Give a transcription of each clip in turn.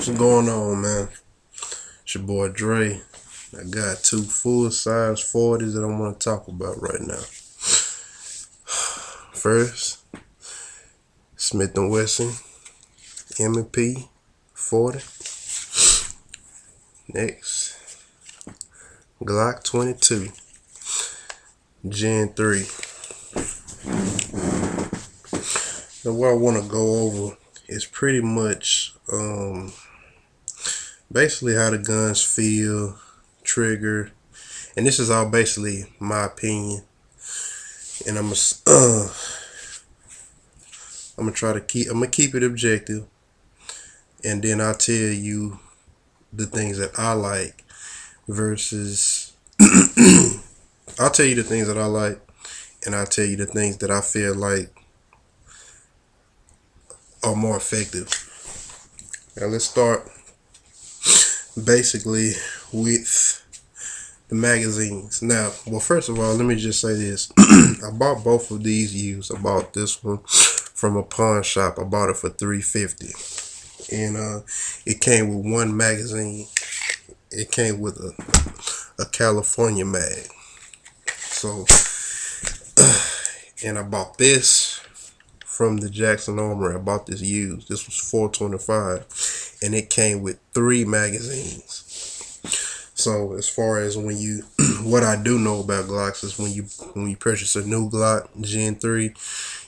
What's going on, man? It's your boy Dray. I got two full-size 40s that I want to talk about right now. First, Smith & Wesson M&P 40. Next, Glock 22 Gen 3. Now what I want to go over is pretty much basically how the guns feel, trigger, and this is all basically my opinion. And I'm gonna keep it objective, and then I'll tell you the things that I like versus I'll tell you the things that I like, and I'll tell you the things that I feel like are more effective. Now let's start basically with the magazines. Now, well, first of all, let me just say this. I bought both of these used. I bought this one from a pawn shop. I bought it for $350, and it came with one magazine. It came with a California mag. So and I bought this from the Jackson Armory. I bought this used. This was $425, and it came with 3 magazines. So as far as when you what I do know about Glocks is when you purchase a new Glock Gen 3,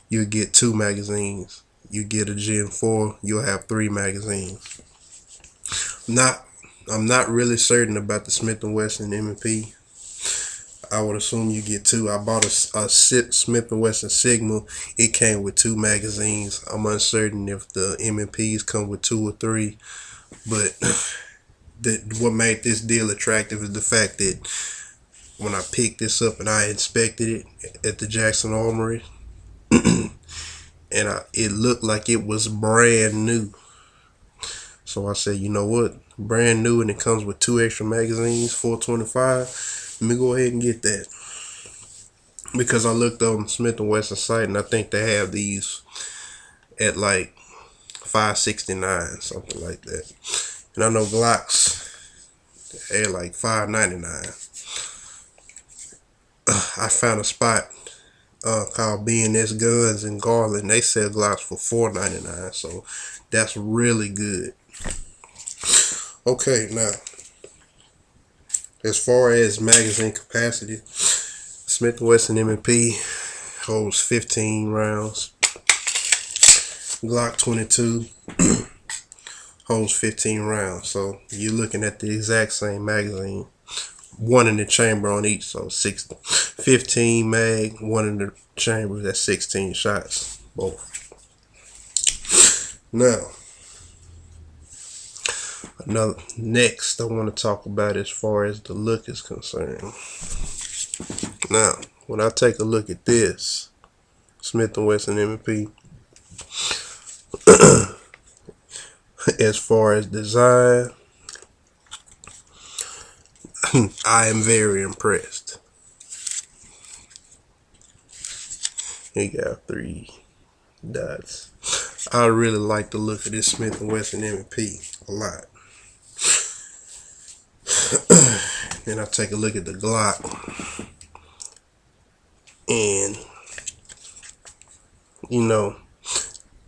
you get 2 magazines. You get a Gen 4, you'll have 3 magazines. I'm not really certain about the Smith & Wesson M&P. I would assume you get 2. I bought a Smith & Wesson Sigma. It came with 2 magazines. I'm uncertain if the M&Ps come with 2 or 3. But what made this deal attractive is the fact that when I picked this up and I inspected it at the Jackson Armory, and it looked like it was brand new. So I said, you know what? Brand new, and it comes with 2 extra magazines, $425. Let me go ahead and get that, because I looked on Smith & Wesson site, and I think they have these at like $569, something like that. And I know Glocks are like $599. I found a spot called B&S Guns in Garland. They sell Glocks for $499, so that's really good. Okay, now as far as magazine capacity, Smith & Wesson M&P holds 15 rounds. Glock 22 holds 15 rounds. So you're looking at the exact same magazine. 1 in the chamber on each, so 15 mag, 1 in the chamber, that's 16 shots, both. Now, next I want to talk about as far as the look is concerned. Now, when I take a look at this Smith & Wesson M&P, as far as design, I am very impressed. You got 3 dots. I really like the look of this Smith & Wesson M&P a lot. Then I take a look at the Glock, and you know,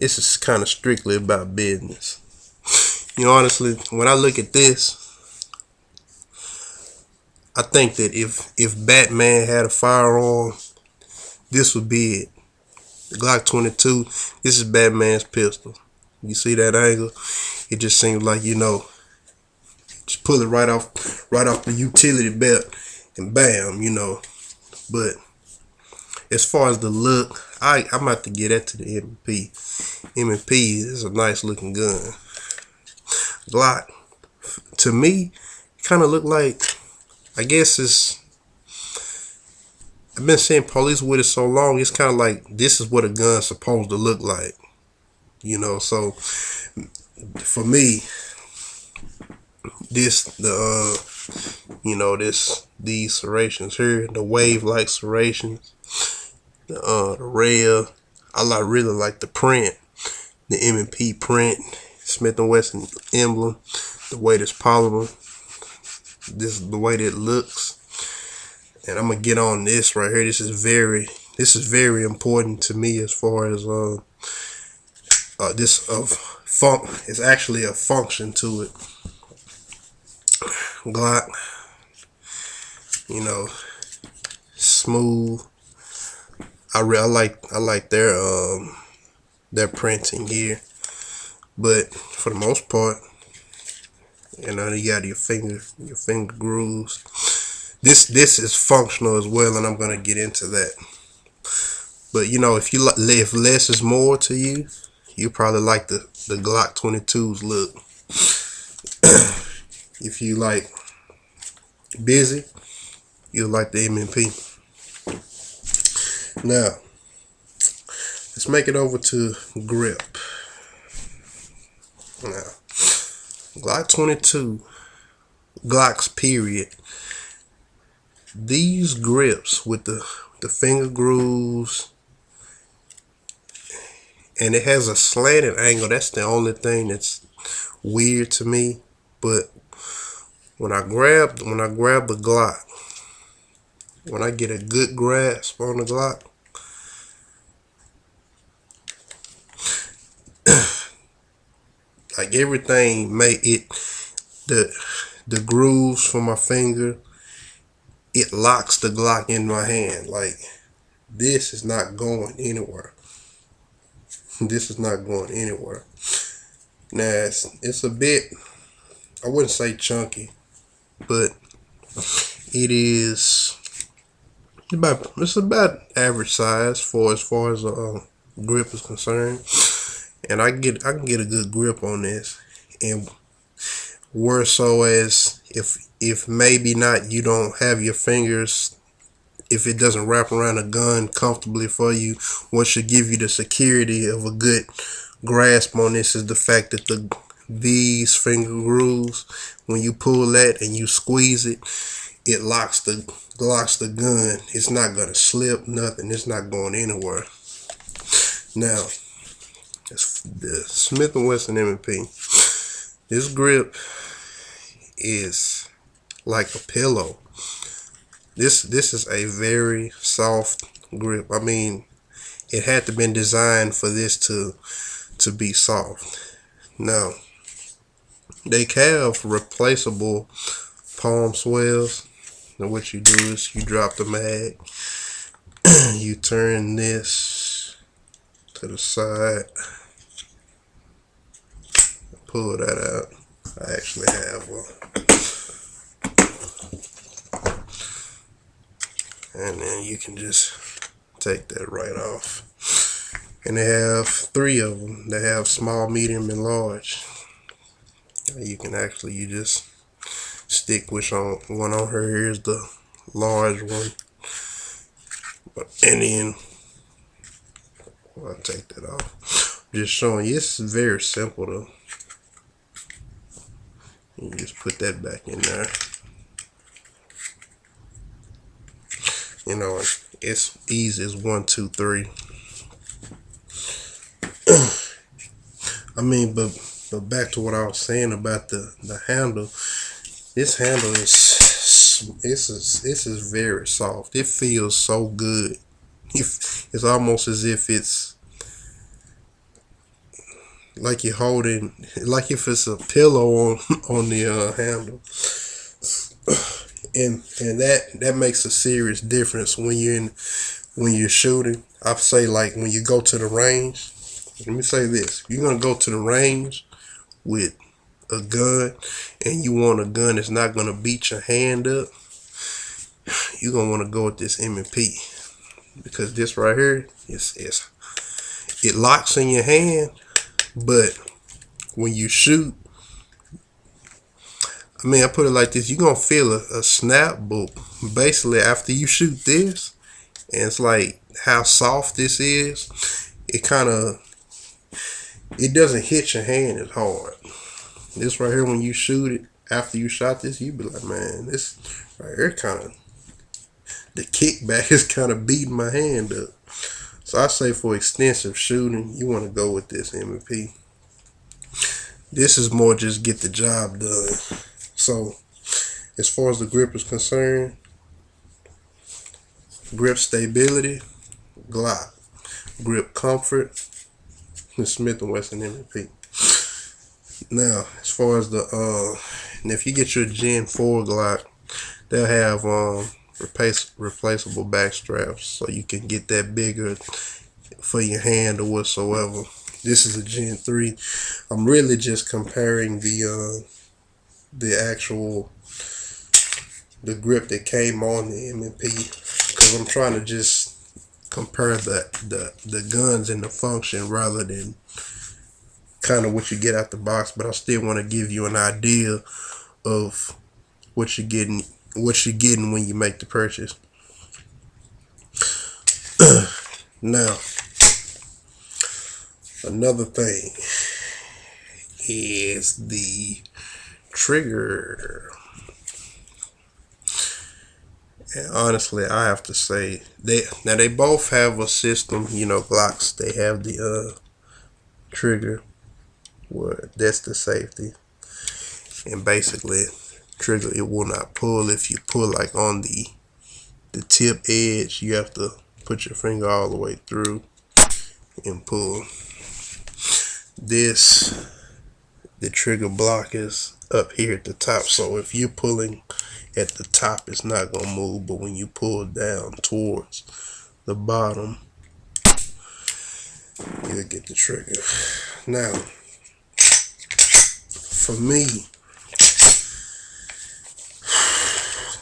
this is kind of strictly about business. You know, honestly, when I look at this, I think that if Batman had a firearm, this would be it. The Glock 22, this is Batman's pistol. You see that angle? It just seems like, you know, just pull it right off the utility belt and bam, you know. But as far as the look, I'm about to get that to the M&P. M&P is a nice looking gun. Glock, to me, kind of look like, I guess I've been seeing police with it so long, it's kind of like this is what a gun's supposed to look like. You know, so for me, these serrations here, the wave-like serrations, the rail, really like the print, the M&P print. It's Smith & Wesson emblem, the way this polymer, this is the way that it looks. And I'm gonna get on this right here. This is very important to me as far as it's actually a function to it. Glock, you know, smooth. I like their printing here, but for the most part, you know, you got your finger grooves. This is functional as well, and I'm gonna get into that. But you know, if less is more to you, you probably like the Glock 22's look. If you like busy, you'll like the M&P. Now, let's make it over to grip. Now, Glock 22, Glocks period. These grips with the finger grooves, and it has a slanted angle. That's the only thing that's weird to me. But when I grab the Glock, when I get a good grasp on the Glock, like everything made it, the grooves for my finger, it locks the Glock in my hand. Like, this is not going anywhere. This is not going anywhere. Now it's a bit, I wouldn't say chunky, but it's about average size as far as a grip is concerned. And I can get a good grip on this, and worse so as if maybe not, you don't have your fingers, if it doesn't wrap around a gun comfortably for you, what should give you the security of a good grasp on this is the fact that these finger grooves, when you pull that and you squeeze it, it locks the gun. It's not gonna slip, nothing. It's not going anywhere. Now, the Smith & Wesson M&P. This grip is like a pillow. This is a very soft grip. I mean, it had to been designed for this to be soft. Now, they have replaceable palm swells. Now what you do is you drop the mag, you turn this to the side, pull that out. I actually have one. And then you can just take that right off. And they have 3 of them. They have small, medium, and large. You just stick which one on her. Here's the large one. And then I'll take that off. Just showing you, it's very simple though. You just put that back in there. You know, it's easy as 1, 2, 3. I mean, but back to what I was saying about the handle. This handle is very soft. It feels so good. It's almost as if it's like you're holding, like if it's a pillow on the handle. And that makes a serious difference when you're shooting. I say, like, when you go to the range. Let me say this: if you're gonna go to the range with a gun and you want a gun that's not gonna beat your hand up, you're gonna want to go with this M&P, because this right here it locks in your hand, but when you shoot, I mean, I put it like this: you're gonna feel a snap, but basically after you shoot this, and it's like how soft this is, it doesn't hit your hand as hard. This right here, when you shoot it, after you shot this, you be like, man, this right here the kickback is kind of beating my hand up. So I say for extensive shooting, you want to go with this M&P. This is more just get the job done. So as far as the grip is concerned, grip stability, Glock. Grip comfort, the Smith & Wesson M&P. Now, as far as the and if you get your Gen 4 Glock, they'll have replaceable back straps, so you can get that bigger for your hand or whatsoever. This is a Gen 3. I'm really just comparing the actual grip that came on the M&P, because I'm trying to just compare the guns and the function rather than kind of what you get out the box. But I still want to give you an idea of what you're getting when you make the purchase. Now, another thing is the trigger. And honestly, I have to say they both have a system. You know, Glocks, they have the trigger where that's the safety, and basically trigger, it will not pull if you pull like on the tip edge. You have to put your finger all the way through and pull. The trigger block is up here at the top, so if you're pulling at the top, it's not gonna move, but when you pull down towards the bottom, you'll get the trigger. Now, for me,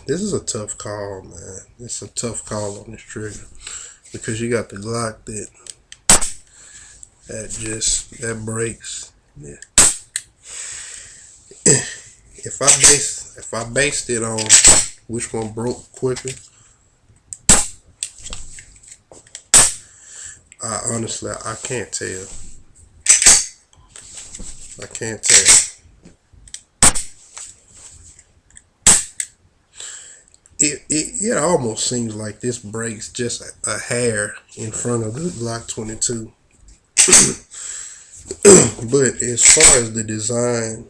this is a tough call, man. It's a tough call on this trigger, because you got the Glock that breaks. Yeah. If I based it on which one broke quicker, I can't tell. I can't tell. It almost seems like this breaks just a hair in front of the Glock 22. But as far as the design,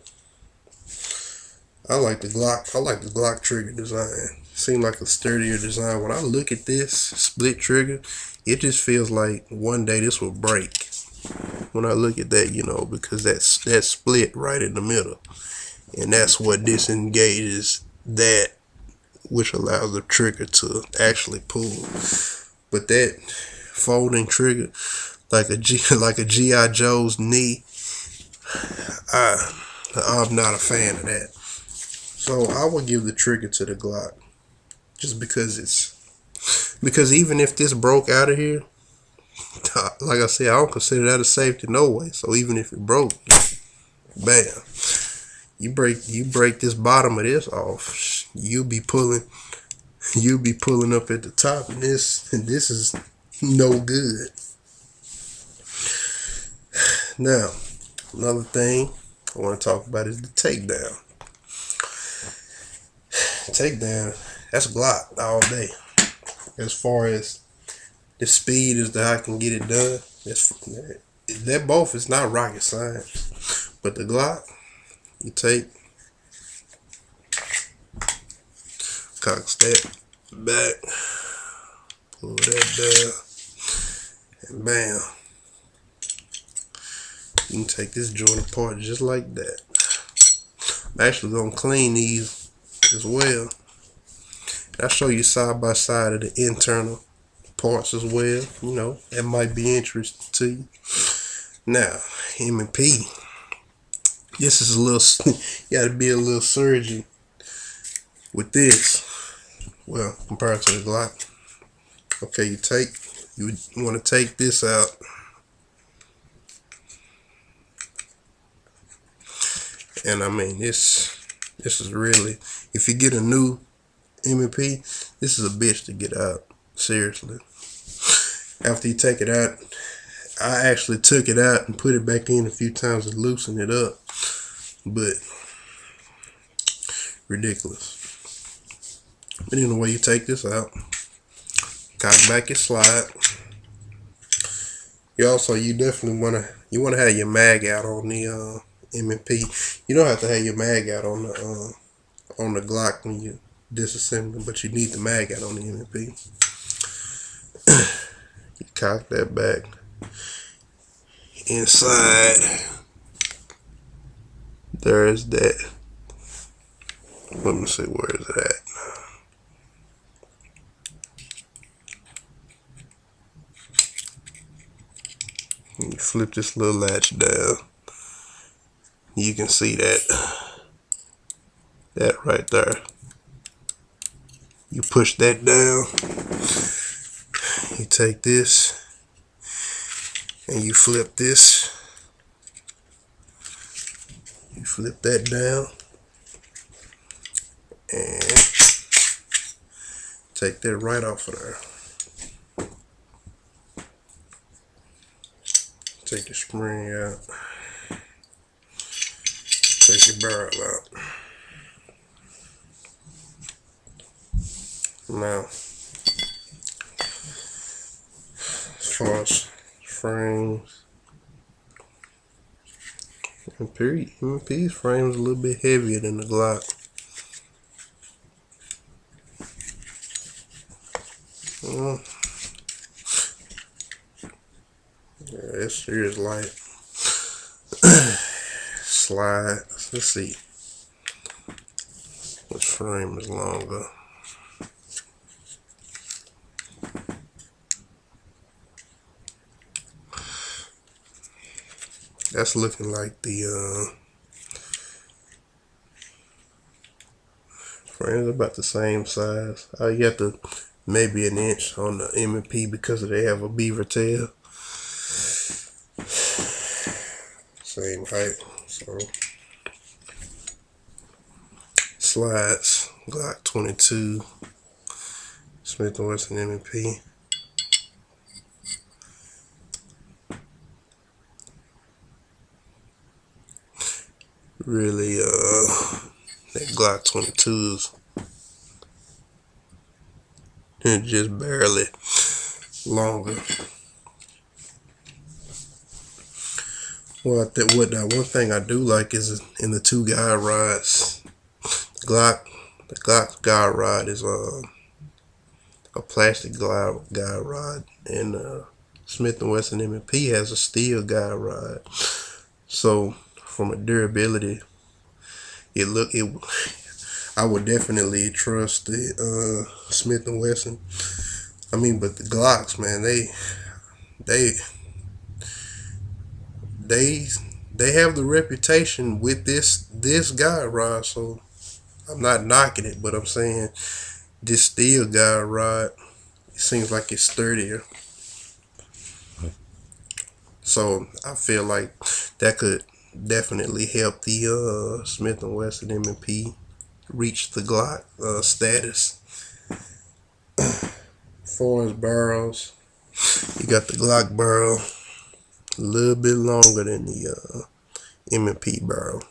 I like the Glock trigger design. Seems like a sturdier design. When I look at this split trigger, it just feels like one day this will break. When I look at that, you know, because that's split right in the middle, and that's what disengages that, which allows the trigger to actually pull. But that folding trigger, like a G.I. Joe's knee, I'm not a fan of that. So I would give the trigger to the Glock, just because even if this broke out of here, like I said, I don't consider that a safety no way. So even if it broke, bam, you break this bottom of this off, you'll be pulling up at the top, and this is no good. Now, another thing I want to talk about is the Takedown. Takedown, that's Glock all day. As far as the speed as to how I can get it done, that both is not rocket science. But the Glock, you take, cock step back, pull that down, and bam, you can take this joint apart just like that. I'm actually gonna clean these as well. I'll show you side by side of the internal parts as well. You know, that might be interesting to you. Now, M&P, this is a little, you gotta be a little surgeon with this. Well, compared to the Glock. Okay, you want to take this out. And I mean, this is really, if you get a new M&P, this is a bitch to get out. Seriously. After you take it out, I actually took it out and put it back in a few times to loosen it up. But ridiculous. But anyway, you take this out, cock back your slide. You definitely wanna have your mag out on the M&P. You don't have to have your mag out on the Glock when you disassembling, but you need the mag out on the M&P. You cock that back. Inside, there is that. Let me see, where is it at? You flip this little latch down. You can see that right there. You push that down. You take this and you flip this. You flip that down and take that right off of there. Take the spring out. Take your barrel out. Now, as far as frames, M&P's frame is a little bit heavier than the Glock. Yeah, this here is light. Slide. Let's see which frame is longer. That's looking like the frames about the same size. You have to maybe an inch on the M&P because they have a beaver tail. Same height. So slides, Glock 22, Smith & Wesson M&P. Really, that Glock 22 is just barely longer. Well, one thing I do like is in the two guide rods. The Glock guide rod is a plastic guide rod, and Smith & Wesson M&P has a steel guide rod. So from a durability, I would definitely trust the Smith & Wesson. I mean, but the Glocks, man, they have the reputation with this guide rod. So I'm not knocking it, but I'm saying this steel guide rod, it seems like it's sturdier. So I feel like that could definitely help the Smith & Wesson M&P reach the Glock status. As far as barrels, you got the Glock barrel a little bit longer than the M&P barrel.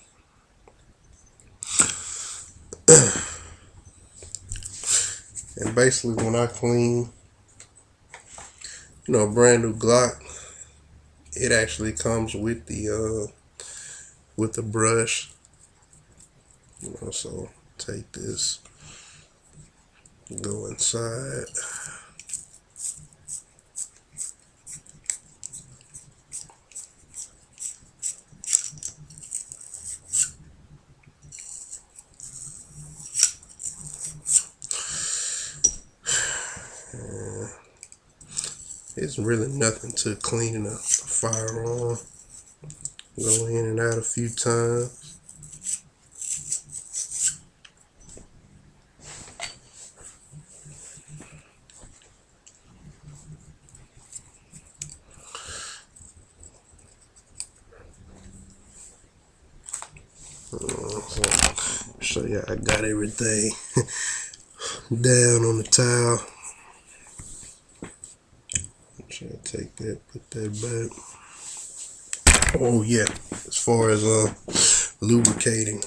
And basically, when I clean, a brand new Glock, it actually comes with the brush. So take this, go inside. It's really nothing to clean a firearm. Go in and out a few times. So yeah, I got everything down on the towel. Should I take that, put that back? Oh yeah, as far as lubricating,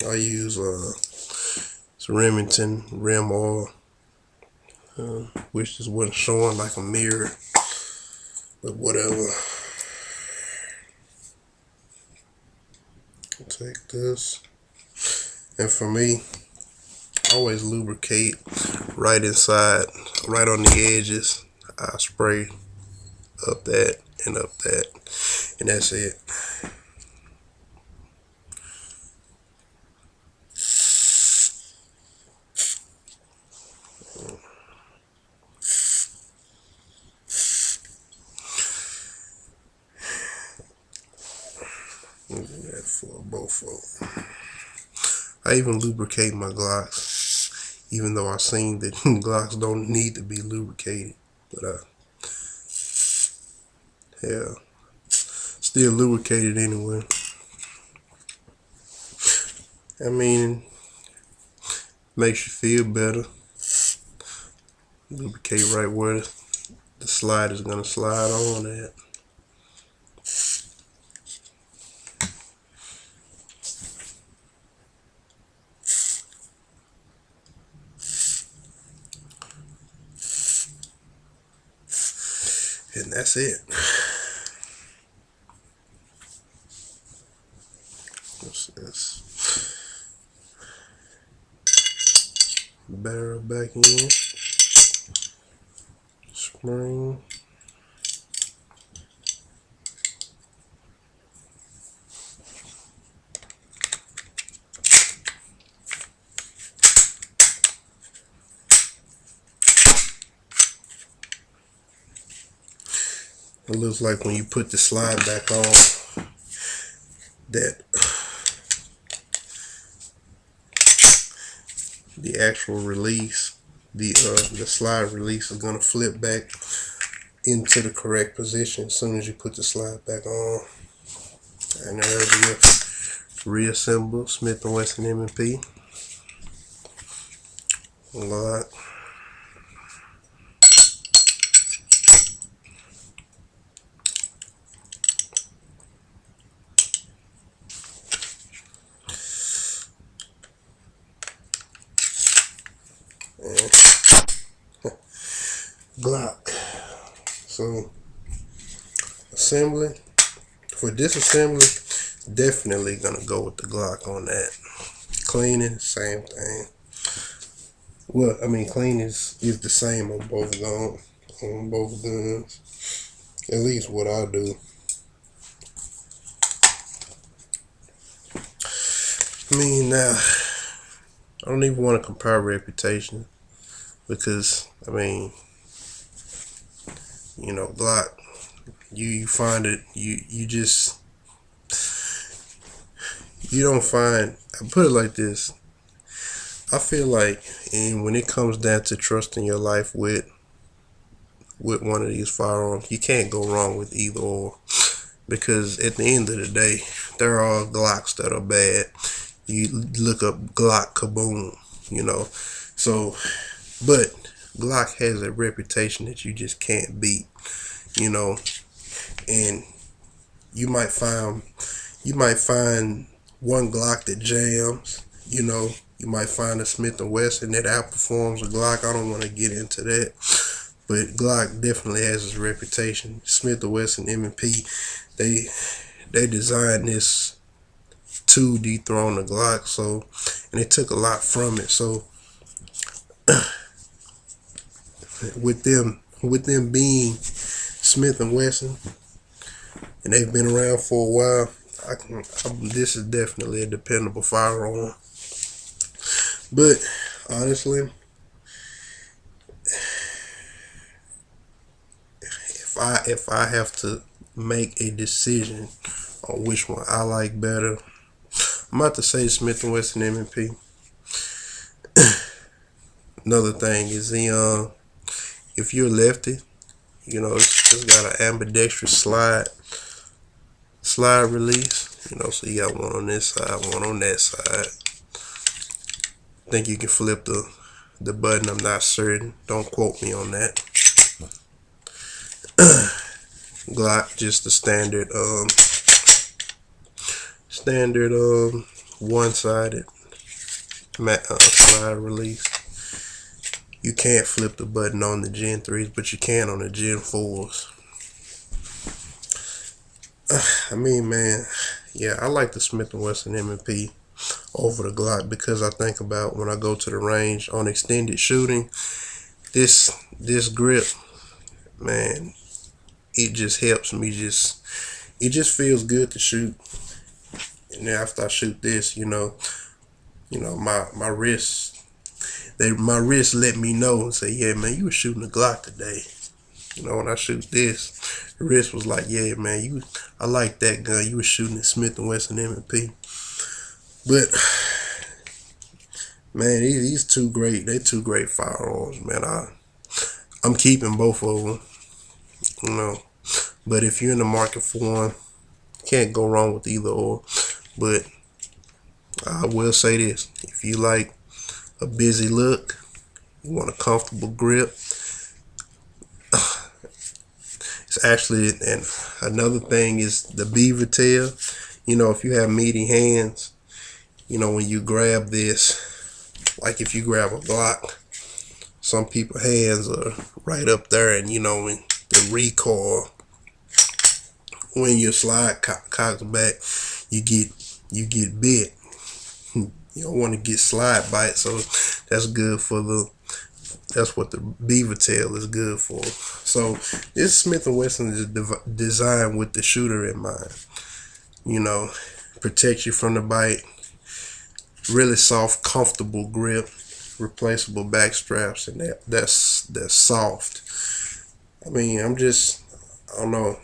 I use Remington rim oil, which just wasn't showing like a mirror, but whatever. Take this, and for me, always lubricate right inside, right on the edges. I spray up that and up that, and that's it. Do that for both of them. I even lubricate my Glocks, even though I've seen that Glocks don't need to be lubricated, but yeah, still lubricated anyway. I mean, makes you feel better. Lubricate right where the slide is gonna slide on at. And that's it. What's this? Barrel back in. Spring. It looks like when you put the slide back on, that the actual release, the slide release is gonna flip back into the correct position as soon as you put the slide back on. And there's your reassemble Smith & Wesson M&P. Glock. Glock. So assembly, for disassembly, definitely gonna go with the Glock on that. Cleaning, same thing. Well, I mean, cleaning is the same on both guns. At least what I do. I mean, now I don't even want to compare reputation because I mean, you know, Glock, you find it, you just, you don't find, I put it like this, I feel like, and when it comes down to trusting your life with one of these firearms, you can't go wrong with either or, because at the end of the day, there are Glocks that are bad. You look up Glock kaboom, you know, so, but Glock has a reputation that you just can't beat, you know, and you might find one Glock that jams, you know, you might find a Smith & Wesson that outperforms a Glock. I don't want to get into that, but Glock definitely has its reputation. Smith & Wesson M&P, they designed this to dethrone the Glock, so, and they took a lot from it. So with them being Smith & Wesson, and they've been around for a while, this is definitely a dependable firearm. But honestly, if I have to make a decision on which one I like better, I'm about to say Smith & Wesson M&P. Another thing is if you're lefty, you know, it's got an ambidextrous slide release, you know, so you got one on this side, one on that side. I think you can flip the button, I'm not certain, don't quote me on that. Glock, just the standard one-sided slide release. You can't flip the button on the Gen 3s, but you can on the Gen 4s. I mean, man, yeah, I like the Smith & Wesson M&P over the Glock because I think about when I go to the range on extended shooting, this grip, man, it just helps me it just feels good to shoot. And then after I shoot this, my wrists, my wrists let me know and say, yeah, man, you were shooting a Glock today. When I shoot this, the wrist was like, yeah, man, I like that gun. You were shooting at Smith & Wesson M&P. But man, these two great. They two great firearms, man. I'm keeping both of them. But if you're in the market for one, can't go wrong with either or. But I will say this: if you like a busy look, you want a comfortable grip. It's actually, and another thing is the Beaver Tail. If you have meaty hands, when you grab this, like if you grab a Glock, some people's hands are right up there, and when the recoil, when your slide cocks back, you get bit. You don't want to get slide bite, so that's good that's what the Beaver Tail is good for. So this Smith & Wesson is designed with the shooter in mind. Protects you from the bite. Really soft, comfortable grip. Replaceable back straps, and that's soft. I mean, I don't know.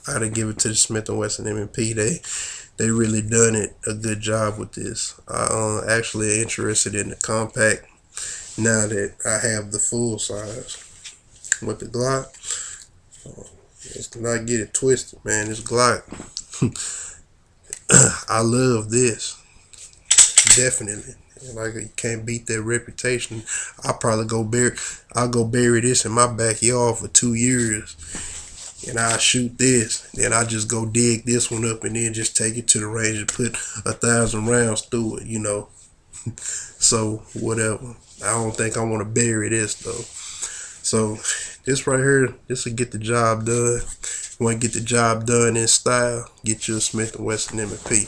I gotta give it to the Smith & Wesson M&P. They really done a good job with this. I actually interested in the compact now that I have the full size. With the Glock, let's not get it twisted, man. This Glock, I love this. Definitely. Like, you can't beat that reputation. I'll go bury this in my backyard for 2 years. And I shoot this, then I just go dig this one up and then just take it to the range and put 1,000 rounds through it, So whatever. I don't think I want to bury this though. So this right here, this will get the job done. You want to get the job done in style? Get you a Smith & Wesson M&P.